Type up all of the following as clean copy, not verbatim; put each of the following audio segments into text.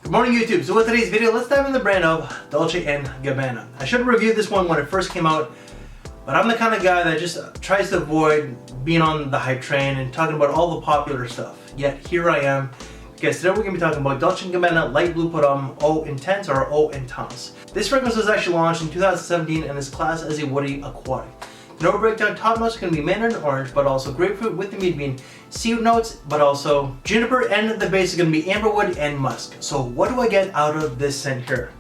Good morning YouTube. So with today's video, let's dive into the brand of Dolce and Gabbana. I should have reviewed this one when it first came out, but I'm the kind of guy that just tries to avoid being on the hype train and talking about all the popular stuff. Yet here I am, because today we're going to be talking about Dolce & Gabbana Light Blue EauIntense or EauIntense. This fragrance was actually launched in 2017 and is classed as a woody aquatic. The note breakdown, top notes can be mandarin orange, but also grapefruit, with the mid being seaweed notes, but also juniper, and the base is going to be amberwood and musk. So what do I get out of this scent here?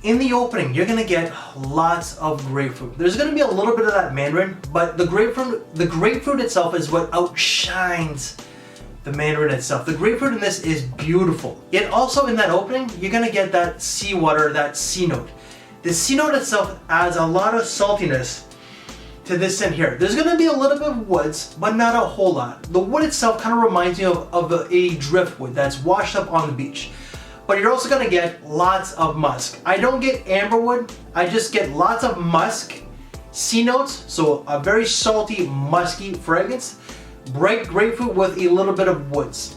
In the opening, you're going to get lots of grapefruit. There's going to be a little bit of that mandarin, but the grapefruit itself is what outshines the mandarin itself. The grapefruit in this is beautiful. Yet also in that opening, you're going to get that seawater, that sea note. The sea note itself adds a lot of saltiness to this scent here. There's going to be a little bit of woods, but not a whole lot. The wood itself kind of reminds me of a driftwood that's washed up on the beach. But you're also going to get lots of musk. I don't get amberwood, I just get lots of musk, sea notes, so a very salty, musky fragrance, bright grapefruit with a little bit of woods.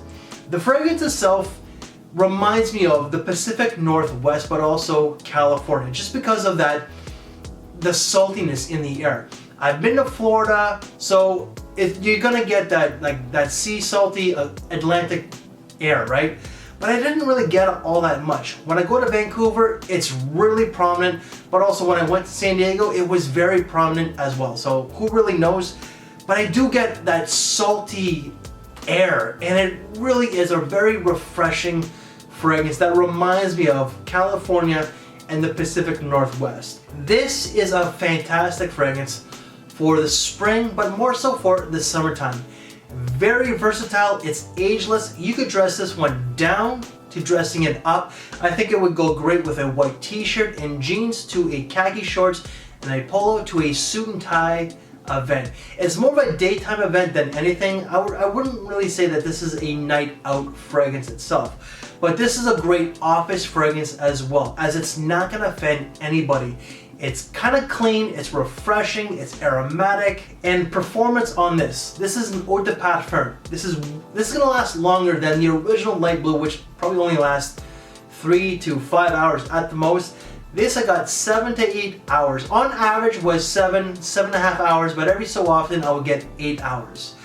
The fragrance itself reminds me of the Pacific Northwest, but also California, just because of the saltiness in the air. I've been to Florida, so you're gonna get that sea salty Atlantic air, right? But I didn't really get all that much. When I go to Vancouver, it's really prominent, but also when I went to San Diego, it was very prominent as well. So who really knows? But I do get that salty air, and it really is a very refreshing fragrance that reminds me of California and the Pacific Northwest. This is a fantastic fragrance for the spring, but more so for the summertime. Very versatile, it's ageless. You could dress this one down to dressing it up. I think it would go great with a white t-shirt and jeans to a khaki shorts and a polo to a suit and tie event. It's more of a daytime event than anything. I wouldn't really say that this is a night out fragrance itself, but this is a great office fragrance as well, as it's not going to offend anybody. It's kind of clean, it's refreshing, it's aromatic, and performance on this. This is an eau de parfum. This is going to last longer than the original light blue, which probably only lasts 3 to 5 hours at the most. This I got 7 to 8 hours. On average was 7.5 hours, but every so often I would get 8 hours.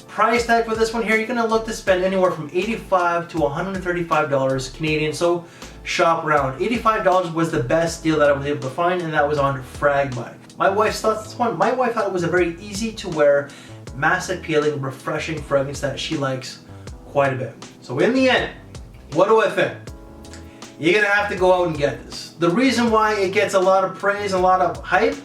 Price tag for this one here, you're going to look to spend anywhere from $85 to $135 Canadian, so shop around. $85 was the best deal that I was able to find, and that was on FragBuy. My wife's thoughts this one. My wife thought it was a very easy to wear, mass appealing, refreshing fragrance that she likes quite a bit. So in the end, what do I think? You're going to have to go out and get this. The reason why it gets a lot of praise and a lot of hype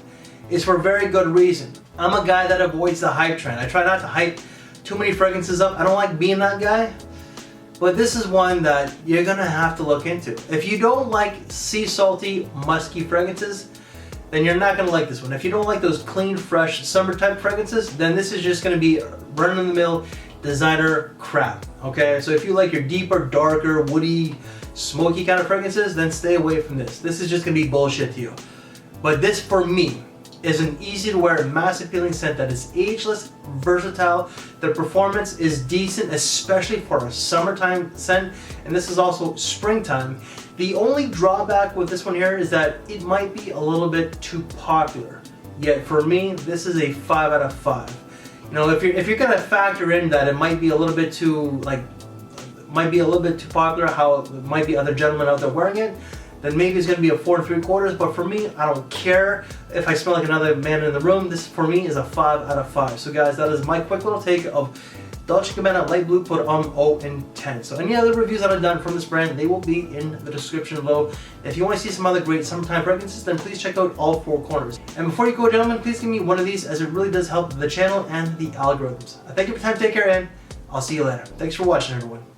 is for a very good reason. I'm a guy that avoids the hype trend. I try not to hype too many fragrances up. I don't like being that guy. But this is one that you're gonna have to look into. If you don't like sea salty, musky fragrances, then you're not gonna like this one. If you don't like those clean, fresh, summer type fragrances, then this is just gonna be run-of-the-mill designer crap, okay? So if you like your deeper, darker, woody, smoky kind of fragrances, then stay away from this. This is just gonna be bullshit to you. But this, for me, is an easy to wear, mass appealing scent that is ageless, versatile. The performance is decent, especially for a summertime scent, and this is also springtime. The only drawback with this one here is that it might be a little bit too popular. Yet for me, this is a 5 out of 5. You know, if you're gonna factor in that it might be a little bit too popular, how it might be other gentlemen out there wearing it, then maybe it's going to be a 4 3/4, but for me, I don't care if I smell like another man in the room. This, for me, is a 5 out of 5. So guys, that is my quick little take of Dolce & Gabbana Light Blue EauIntense. So any other reviews that I've done from this brand, they will be in the description below. If you want to see some other great summertime fragrances, then please check out all 4 corners. And before you go, gentlemen, please give me one of these, as it really does help the channel and the algorithms. I thank you for your time, take care, and I'll see you later. Thanks for watching, everyone.